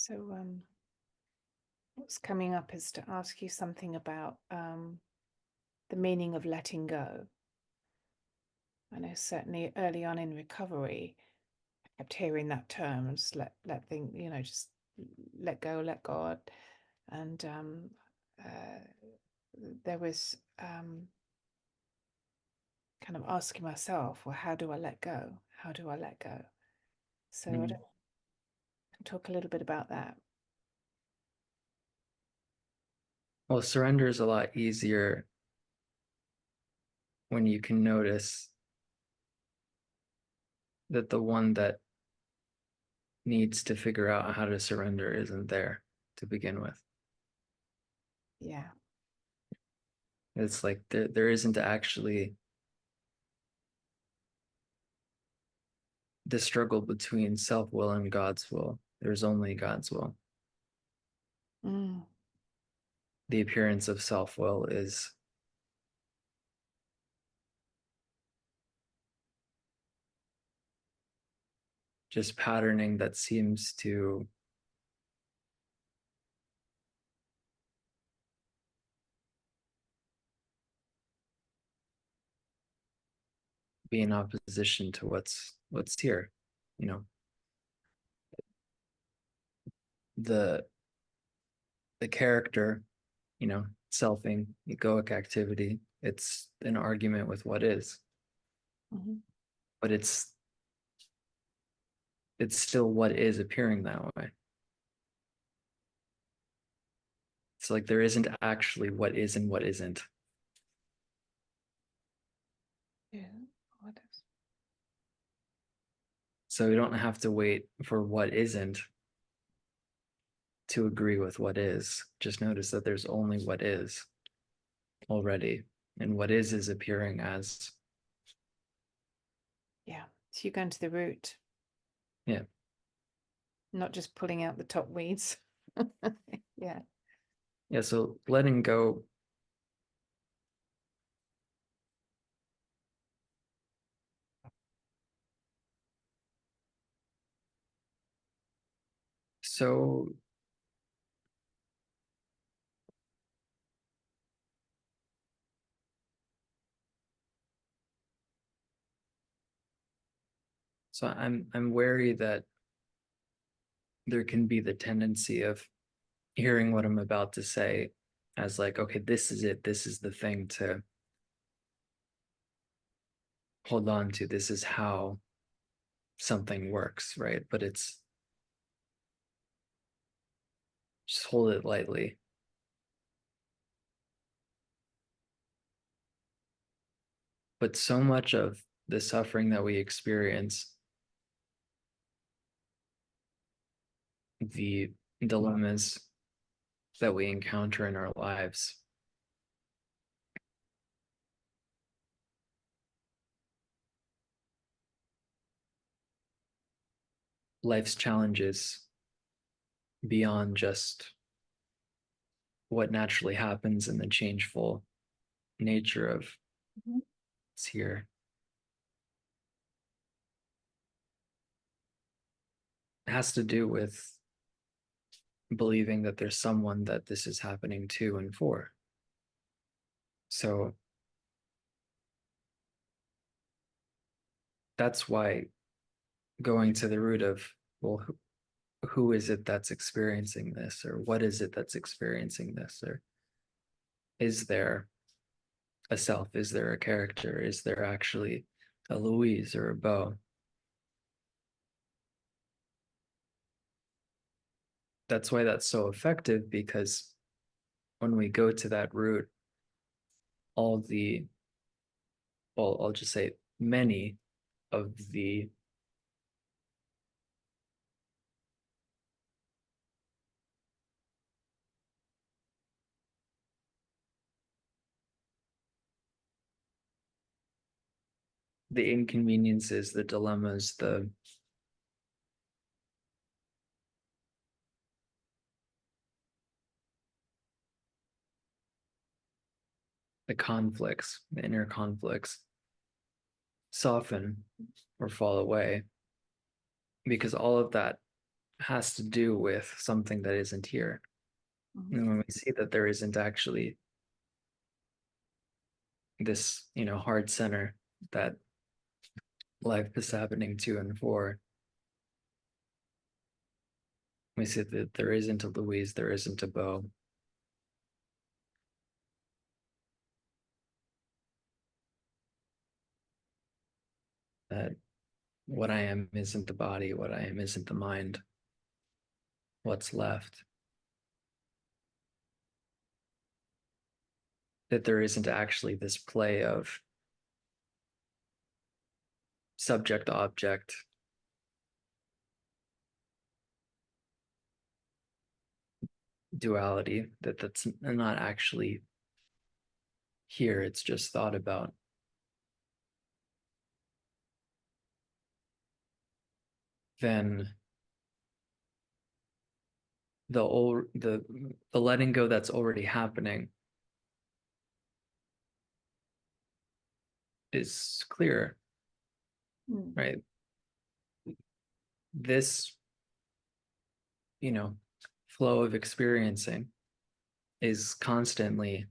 So what's coming up is to ask you something about the meaning of letting go. I know certainly early on in recovery, I kept hearing that term, just let things, just let go, let God. And there was kind of asking myself, well, how do I let go? How do I let go? So I can talk a little bit about that. Well, surrender is a lot easier when you can notice that the one that needs to figure out how to surrender isn't there to begin with. Yeah. It's like there isn't actually the struggle between self-will and God's will. There's only God's will. Mm. The appearance of self-will is just patterning that seems to be in opposition to what's here. You know, the character, selfing, egoic activity, it's an argument with what is. Mm-hmm. But it's still what is appearing that way. It's like there isn't actually what is and what isn't. Yeah. What is? So we don't have to wait for what isn't to agree with what is. Just notice that there's only what is already. And what is appearing as. Yeah. So you're going to the root. Yeah. Not just pulling out the top weeds. Yeah. Yeah. So letting go. So I'm wary that there can be the tendency of hearing what I'm about to say as like, okay, this is it. This is the thing to hold on to. This is how something works, right? But it's just hold it lightly. But so much of the suffering that we experience, the dilemmas that we encounter in our lives, life's challenges beyond just what naturally happens in the changeful nature of it's here, it has to do with believing that there's someone that this is happening to and for. So that's why going to the root of, well, who is it that's experiencing this, or what is it that's experiencing this, or is there a self, is there a character, is there actually a Louise or a Beau? That's why that's so effective, because when we go to that root, all the, well, I'll just say many of the inconveniences, the dilemmas, the conflicts, the inner conflicts soften or fall away, because all of that has to do with something that isn't here. And when we see that there isn't actually this, hard center that life is happening to and for, we see that there isn't a Louise, there isn't a Bo. That what I am isn't the body, what I am isn't the mind. What's left? That there isn't actually this play of subject object duality, that's not actually here, it's just thought about. Then the letting go that's already happening is clear, right? This, flow of experiencing is constantly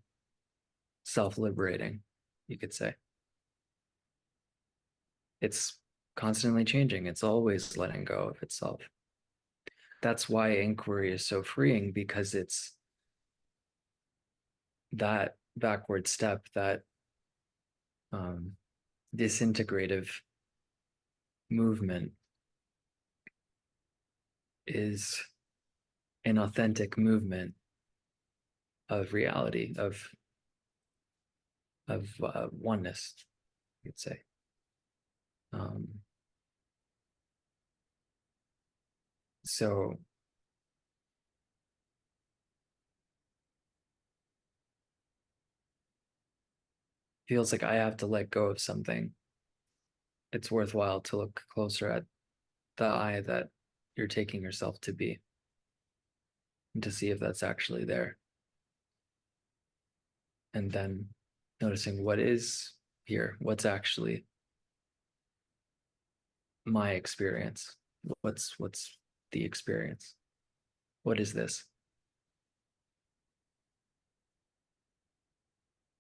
self-liberating, you could say. It's constantly changing. It's always letting go of itself. That's why inquiry is so freeing, because it's that backward step, that disintegrative movement is an authentic movement of reality, of oneness, you'd say. So feels like I have to let go of something. It's worthwhile to look closer at the I that you're taking yourself to be, and to see if that's actually there. And then noticing what is here, what's actually my experience. What's the experience? What is this?